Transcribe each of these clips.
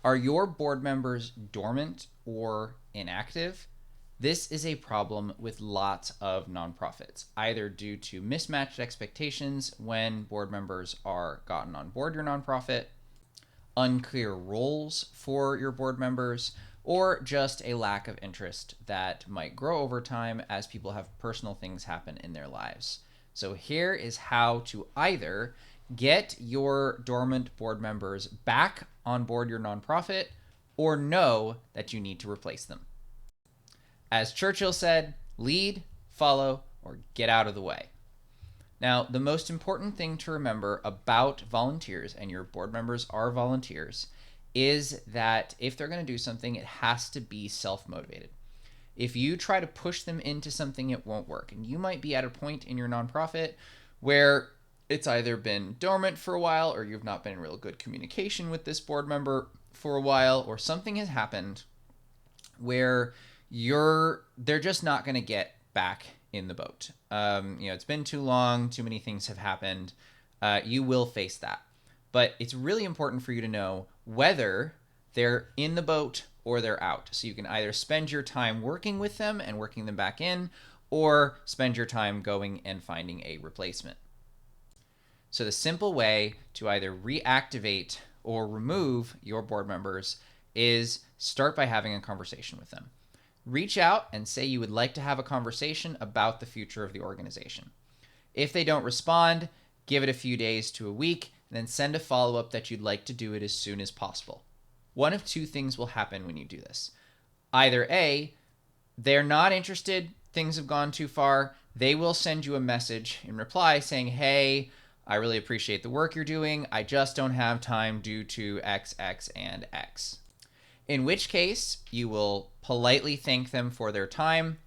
Are your board members dormant or inactive? This is a problem with lots of nonprofits, either due to mismatched expectations when board members are gotten on board your nonprofit, unclear roles for your board members, or just a lack of interest that might grow over time as people have personal things happen in their lives. So here is how to either get your dormant board members back on board your nonprofit or know that you need to replace them. As Churchill said, lead, follow, or get out of the way. Now, the most important thing to remember about volunteers, and your board members are volunteers, is that if they're going to do something, it has to be self-motivated. If you try to push them into something, it won't work. And you might be at a point in your nonprofit where it's either been dormant for a while, or you've not been in real good communication with this board member for a while, or something has happened where they're just not going to get back in the boat. It's been too long, too many things have happened. You will face that. But it's really important for you to know whether they're in the boat or they're out. So you can either spend your time working with them and working them back in, or spend your time going and finding a replacement. So the simple way to either reactivate or remove your board members is start by having a conversation with them. Reach out and say you would like to have a conversation about the future of the organization. If they don't respond, give it a few days to a week, and then send a follow-up that you'd like to do it as soon as possible. One of two things will happen when you do this. Either A, they're not interested, things have gone too far, they will send you a message in reply saying, hey, I really appreciate the work you're doing, I just don't have time due to X, X, and X. In which case, you will politely thank them for their time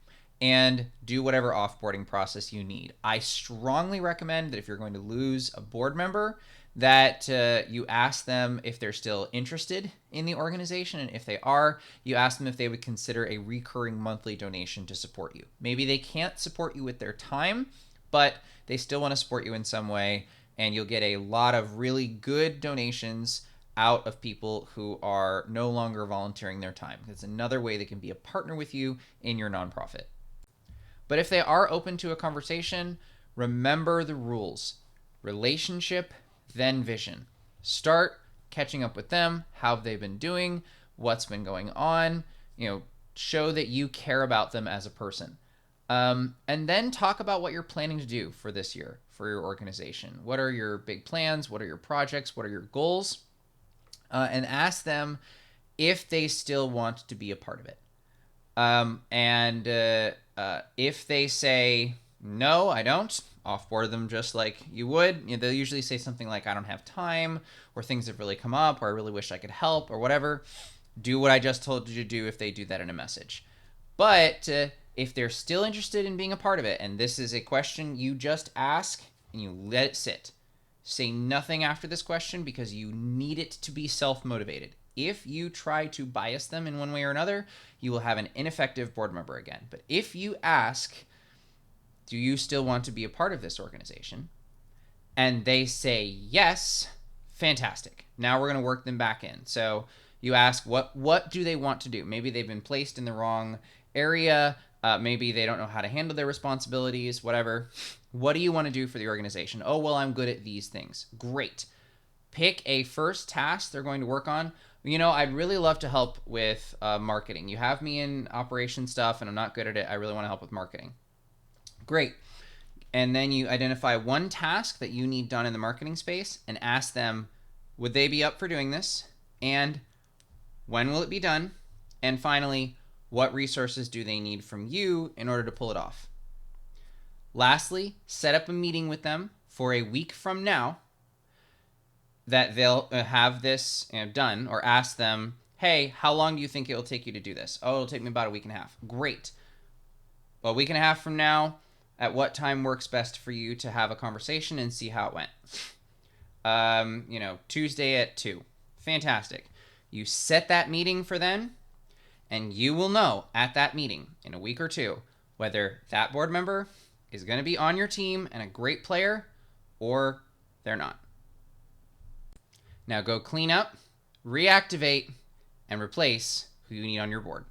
and do whatever offboarding process you need. I strongly recommend that if you're going to lose a board member, that you ask them if they're still interested in the organization, and if they are, you ask them if they would consider a recurring monthly donation to support you. Maybe they can't support you with their time, but they still want to support you in some way, and you'll get a lot of really good donations out of people who are no longer volunteering their time. It's another way they can be a partner with you in your nonprofit. But if they are open to a conversation, remember the rules. Relationship, then vision. Start catching up with them. How have they been doing? What's been going on? Show that you care about them as a person. And then talk about what you're planning to do for this year for your organization. What are your big plans? What are your projects? What are your goals? And ask them if they still want to be a part of it. If they say, no, I don't, offboard them just like you would. They'll usually say something like, I don't have time, or things have really come up, or I really wish I could help, or whatever. Do what I just told you to do if they do that in a message. But if they're still interested in being a part of it, and this is a question you just ask and you let it sit, say nothing after this question because you need it to be self-motivated. If you try to bias them in one way or another, you will have an ineffective board member again. But if you ask, do you still want to be a part of this organization? And they say yes, fantastic. Now we're going to work them back in. So you ask, what do they want to do? Maybe they've been placed in the wrong area. Maybe they don't know how to handle their responsibilities, whatever. What do you want to do for the organization? Oh, well, I'm good at these things. Great. Pick a first task they're going to work on. I'd really love to help with marketing. You have me in operation stuff and I'm not good at it. I really want to help with marketing. Great. And then you identify one task that you need done in the marketing space and ask them, would they be up for doing this? And when will it be done? And finally, what resources do they need from you in order to pull it off? Lastly, set up a meeting with them for a week from now that they'll have this done, or ask them, hey, how long do you think it will take you to do this? Oh, it'll take me about a week and a half. Great. Well, a week and a half from now, at what time works best for you to have a conversation and see how it went? Tuesday at 2. Fantastic. You set that meeting for then, and you will know at that meeting in a week or two whether that board member is going to be on your team and a great player, or they're not. Now go clean up, reactivate, and replace who you need on your board.